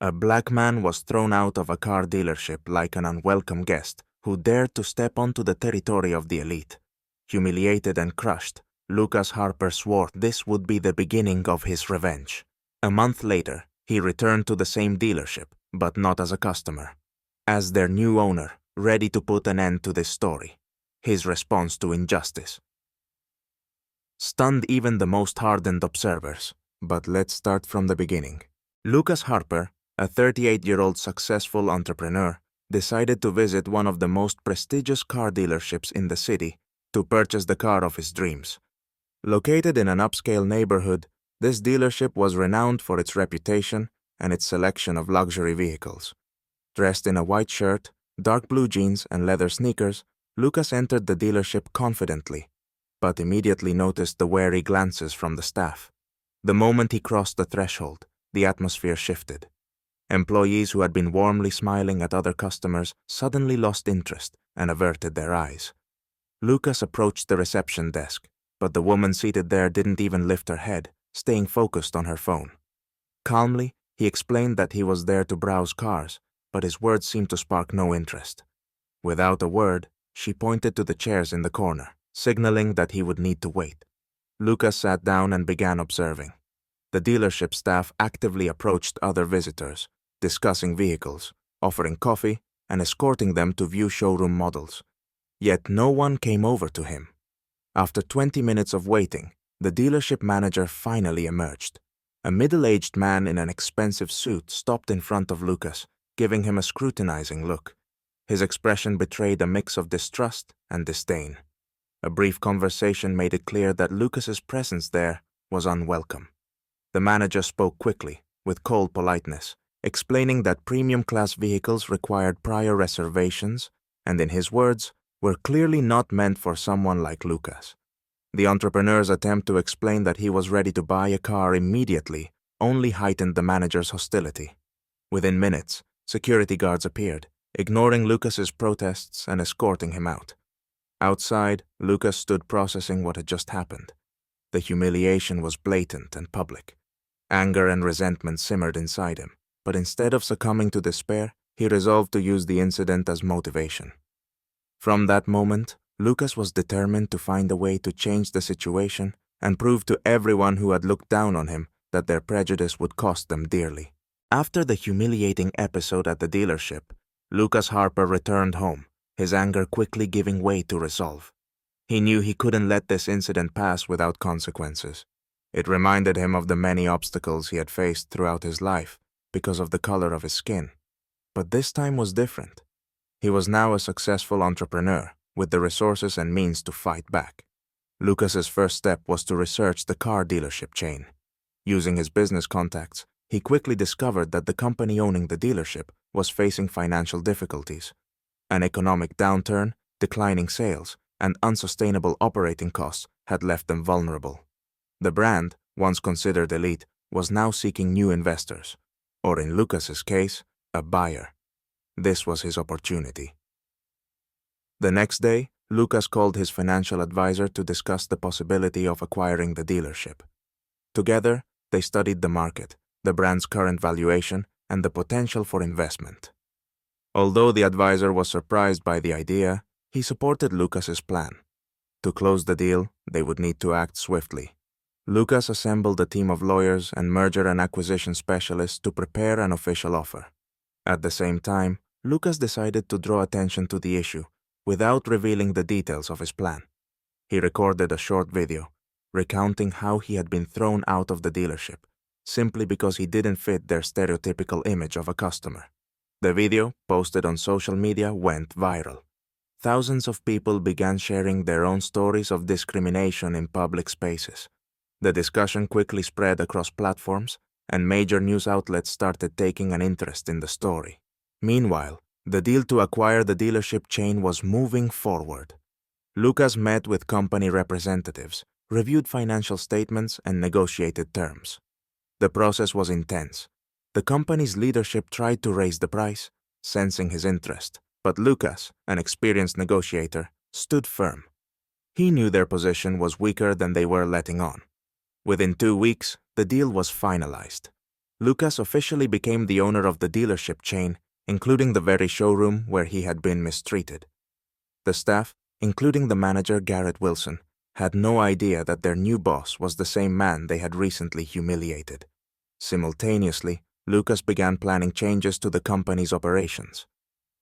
A black man was thrown out of a car dealership like an unwelcome guest who dared to step onto the territory of the elite. Humiliated and crushed, Lucas Harper swore this would be the beginning of his revenge. A month later, he returned to the same dealership, but not as a customer. As their new owner, ready to put an end to this story. His response to injustice stunned even the most hardened observers. But let's start from the beginning. Lucas Harper, a 38-year-old successful entrepreneur, decided to visit one of the most prestigious car dealerships in the city to purchase the car of his dreams. Located in an upscale neighborhood, this dealership was renowned for its reputation and its selection of luxury vehicles. Dressed in a white shirt, dark blue jeans, and leather sneakers, Lucas entered the dealership confidently, but immediately noticed the wary glances from the staff. The moment he crossed the threshold, the atmosphere shifted. Employees who had been warmly smiling at other customers suddenly lost interest and averted their eyes. Lucas approached the reception desk, but the woman seated there didn't even lift her head, staying focused on her phone. Calmly, he explained that he was there to browse cars, but his words seemed to spark no interest. Without a word, she pointed to the chairs in the corner, signaling that he would need to wait. Lucas sat down and began observing. The dealership staff actively approached other visitors, discussing vehicles, offering coffee, and escorting them to view showroom models. Yet no one came over to him. After 20 minutes of waiting, the dealership manager finally emerged. A middle-aged man in an expensive suit stopped in front of Lucas, giving him a scrutinizing look. His expression betrayed a mix of distrust and disdain. A brief conversation made it clear that Lucas's presence there was unwelcome. The manager spoke quickly, with cold politeness, explaining that premium-class vehicles required prior reservations and, in his words, were clearly not meant for someone like Lucas. The entrepreneur's attempt to explain that he was ready to buy a car immediately only heightened the manager's hostility. Within minutes, security guards appeared, ignoring Lucas's protests and escorting him out. Outside, Lucas stood processing what had just happened. The humiliation was blatant and public. Anger and resentment simmered inside him, but instead of succumbing to despair, he resolved to use the incident as motivation. From that moment, Lucas was determined to find a way to change the situation and prove to everyone who had looked down on him that their prejudice would cost them dearly. After the humiliating episode at the dealership, Lucas Harper returned home, his anger quickly giving way to resolve. He knew he couldn't let this incident pass without consequences. It reminded him of the many obstacles he had faced throughout his life because of the color of his skin. But this time was different. He was now a successful entrepreneur with the resources and means to fight back. Lucas's first step was to research the car dealership chain. Using his business contacts, he quickly discovered that the company owning the dealership was facing financial difficulties. An economic downturn, declining sales, and unsustainable operating costs had left them vulnerable. The brand, once considered elite, was now seeking new investors, or in Lucas's case, a buyer. This was his opportunity. The next day, Lucas called his financial advisor to discuss the possibility of acquiring the dealership. Together, they studied the market, the brand's current valuation, and the potential for investment. Although the advisor was surprised by the idea, he supported Lucas's plan. To close the deal, they would need to act swiftly. Lucas assembled a team of lawyers and merger and acquisition specialists to prepare an official offer. At the same time, Lucas decided to draw attention to the issue without revealing the details of his plan. He recorded a short video, recounting how he had been thrown out of the dealership, simply because he didn't fit their stereotypical image of a customer. The video, posted on social media, went viral. Thousands of people began sharing their own stories of discrimination in public spaces. The discussion quickly spread across platforms, and major news outlets started taking an interest in the story. Meanwhile, the deal to acquire the dealership chain was moving forward. Lucas met with company representatives, reviewed financial statements, and negotiated terms. The process was intense. The company's leadership tried to raise the price, sensing his interest, but Lucas, an experienced negotiator, stood firm. He knew their position was weaker than they were letting on. Within 2 weeks, the deal was finalized. Lucas officially became the owner of the dealership chain, including the very showroom where he had been mistreated. The staff, including the manager Garrett Wilson, had no idea that their new boss was the same man they had recently humiliated. Simultaneously, Lucas began planning changes to the company's operations.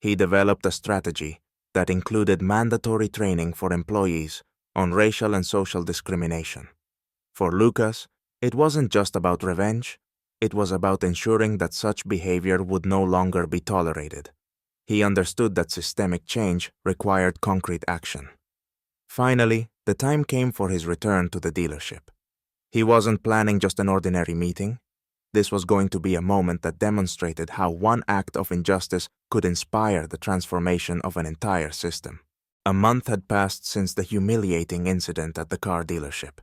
He developed a strategy that included mandatory training for employees on racial and social discrimination. For Lucas, it wasn't just about revenge, it was about ensuring that such behavior would no longer be tolerated. He understood that systemic change required concrete action. Finally, the time came for his return to the dealership. He wasn't planning just an ordinary meeting. This was going to be a moment that demonstrated how one act of injustice could inspire the transformation of an entire system. A month had passed since the humiliating incident at the car dealership.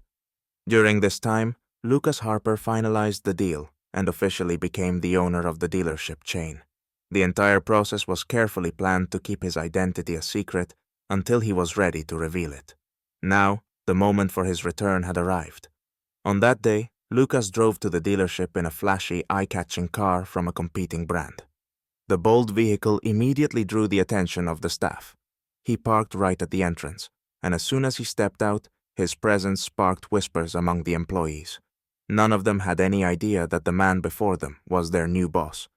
During this time, Lucas Harper finalized the deal and officially became the owner of the dealership chain. The entire process was carefully planned to keep his identity a secret until he was ready to reveal it. Now, the moment for his return had arrived. On that day, Lucas drove to the dealership in a flashy, eye-catching car from a competing brand. The bold vehicle immediately drew the attention of the staff. He parked right at the entrance, and as soon as he stepped out, his presence sparked whispers among the employees. None of them had any idea that the man before them was their new boss.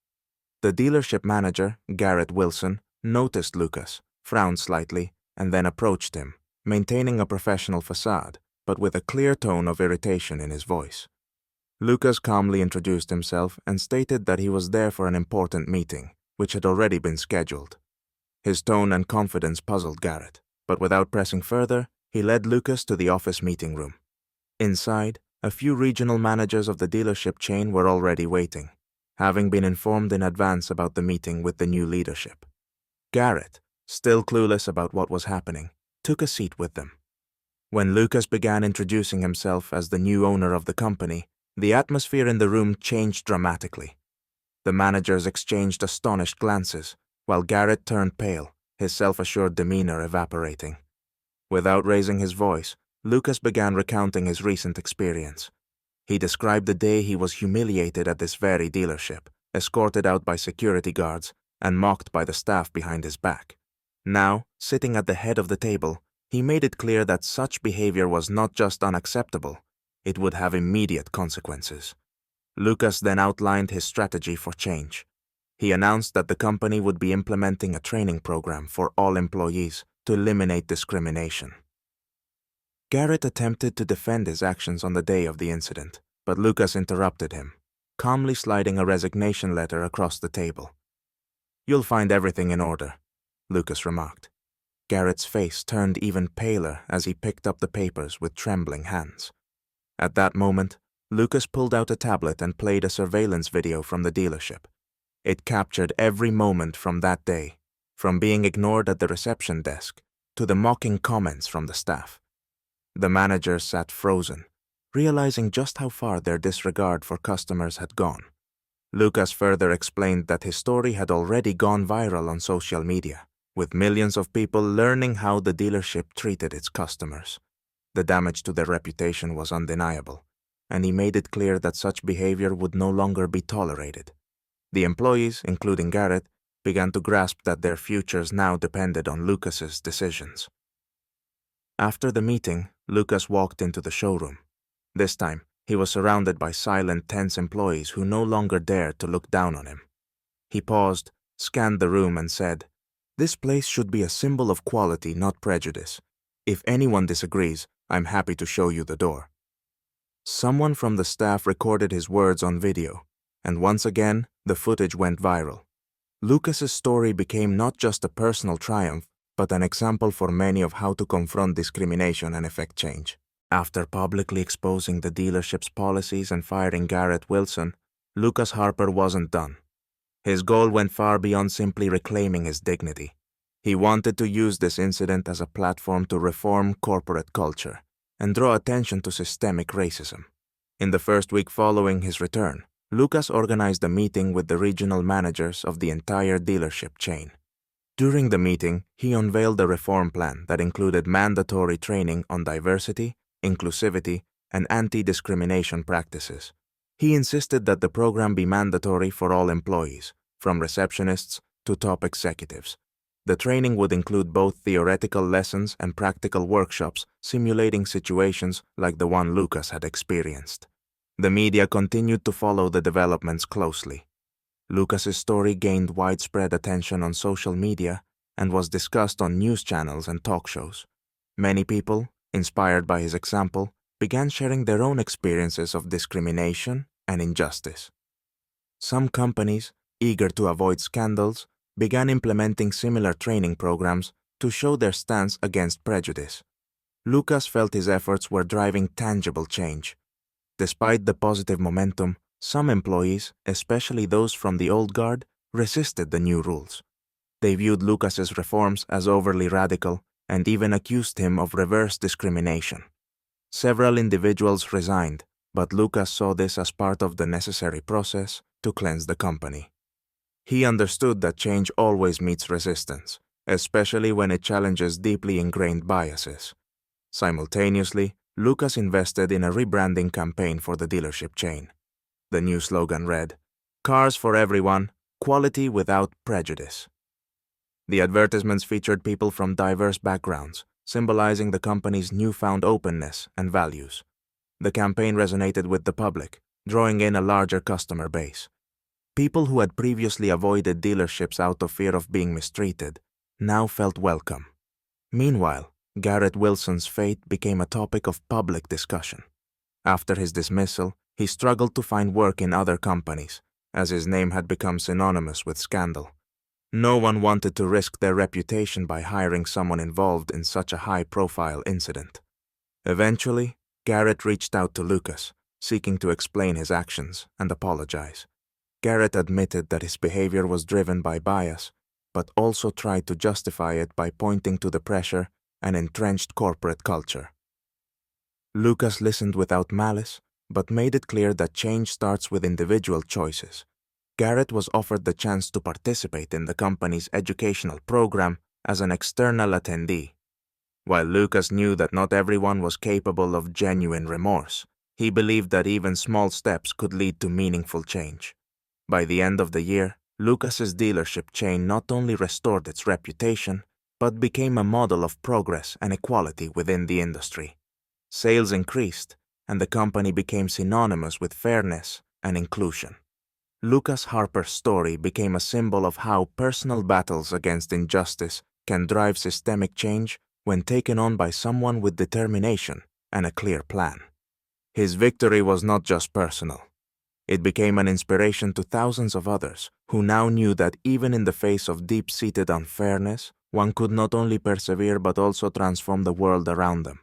The dealership manager, Garrett Wilson, noticed Lucas, frowned slightly, and then approached him, maintaining a professional facade, but with a clear tone of irritation in his voice. Lucas calmly introduced himself and stated that he was there for an important meeting, which had already been scheduled. His tone and confidence puzzled Garrett, but without pressing further, he led Lucas to the office meeting room. Inside, a few regional managers of the dealership chain were already waiting, having been informed in advance about the meeting with the new leadership. Garrett, still clueless about what was happening, took a seat with them. When Lucas began introducing himself as the new owner of the company, the atmosphere in the room changed dramatically. The managers exchanged astonished glances, while Garrett turned pale, his self-assured demeanor evaporating. Without raising his voice, Lucas began recounting his recent experience. He described the day he was humiliated at this very dealership, escorted out by security guards, and mocked by the staff behind his back. Now, sitting at the head of the table, he made it clear that such behavior was not just unacceptable, it would have immediate consequences. Lucas then outlined his strategy for change. He announced that the company would be implementing a training program for all employees to eliminate discrimination. Garrett attempted to defend his actions on the day of the incident, but Lucas interrupted him, calmly sliding a resignation letter across the table. "You'll find everything in order," Lucas remarked. Garrett's face turned even paler as he picked up the papers with trembling hands. At that moment, Lucas pulled out a tablet and played a surveillance video from the dealership. It captured every moment from that day, from being ignored at the reception desk to the mocking comments from the staff. The managers sat frozen, realizing just how far their disregard for customers had gone. Lucas further explained that his story had already gone viral on social media, with millions of people learning how the dealership treated its customers. The damage to their reputation was undeniable, and he made it clear that such behavior would no longer be tolerated. The employees, including Garrett, began to grasp that their futures now depended on Lucas's decisions. After the meeting, Lucas walked into the showroom. This time, he was surrounded by silent, tense employees who no longer dared to look down on him. He paused, scanned the room, and said, "This place should be a symbol of quality, not prejudice. If anyone disagrees, I'm happy to show you the door." Someone from the staff recorded his words on video, and once again, the footage went viral. Lucas's story became not just a personal triumph, but an example for many of how to confront discrimination and effect change. After publicly exposing the dealership's policies and firing Garrett Wilson, Lucas Harper wasn't done. His goal went far beyond simply reclaiming his dignity. He wanted to use this incident as a platform to reform corporate culture and draw attention to systemic racism. In the first week following his return, Lucas organized a meeting with the regional managers of the entire dealership chain. During the meeting, he unveiled a reform plan that included mandatory training on diversity, inclusivity, and anti-discrimination practices. He insisted that the program be mandatory for all employees, from receptionists to top executives. The training would include both theoretical lessons and practical workshops simulating situations like the one Lucas had experienced. The media continued to follow the developments closely. Lucas's story gained widespread attention on social media and was discussed on news channels and talk shows. Many people, inspired by his example, began sharing their own experiences of discrimination and injustice. Some companies, eager to avoid scandals, began implementing similar training programs to show their stance against prejudice. Lucas felt his efforts were driving tangible change. Despite the positive momentum, some employees, especially those from the old guard, resisted the new rules. They viewed Lucas's reforms as overly radical and even accused him of reverse discrimination. Several individuals resigned, but Lucas saw this as part of the necessary process to cleanse the company. He understood that change always meets resistance, especially when it challenges deeply ingrained biases. Simultaneously, Lucas invested in a rebranding campaign for the dealership chain. The new slogan read, "Cars for everyone, quality without prejudice." The advertisements featured people from diverse backgrounds, symbolizing the company's newfound openness and values. The campaign resonated with the public, drawing in a larger customer base. People who had previously avoided dealerships out of fear of being mistreated now felt welcome. Meanwhile, Garrett Wilson's fate became a topic of public discussion. After his dismissal, he struggled to find work in other companies, as his name had become synonymous with scandal. No one wanted to risk their reputation by hiring someone involved in such a high-profile incident. Eventually, Garrett reached out to Lucas, seeking to explain his actions and apologize. Garrett admitted that his behavior was driven by bias, but also tried to justify it by pointing to the pressure and entrenched corporate culture. Lucas listened without malice, but made it clear that change starts with individual choices. Garrett was offered the chance to participate in the company's educational program as an external attendee. While Lucas knew that not everyone was capable of genuine remorse, he believed that even small steps could lead to meaningful change. By the end of the year, Lucas's dealership chain not only restored its reputation, but became a model of progress and equality within the industry. Sales increased, and the company became synonymous with fairness and inclusion. Lucas Harper's story became a symbol of how personal battles against injustice can drive systemic change when taken on by someone with determination and a clear plan. His victory was not just personal. It became an inspiration to thousands of others who now knew that even in the face of deep-seated unfairness, one could not only persevere but also transform the world around them.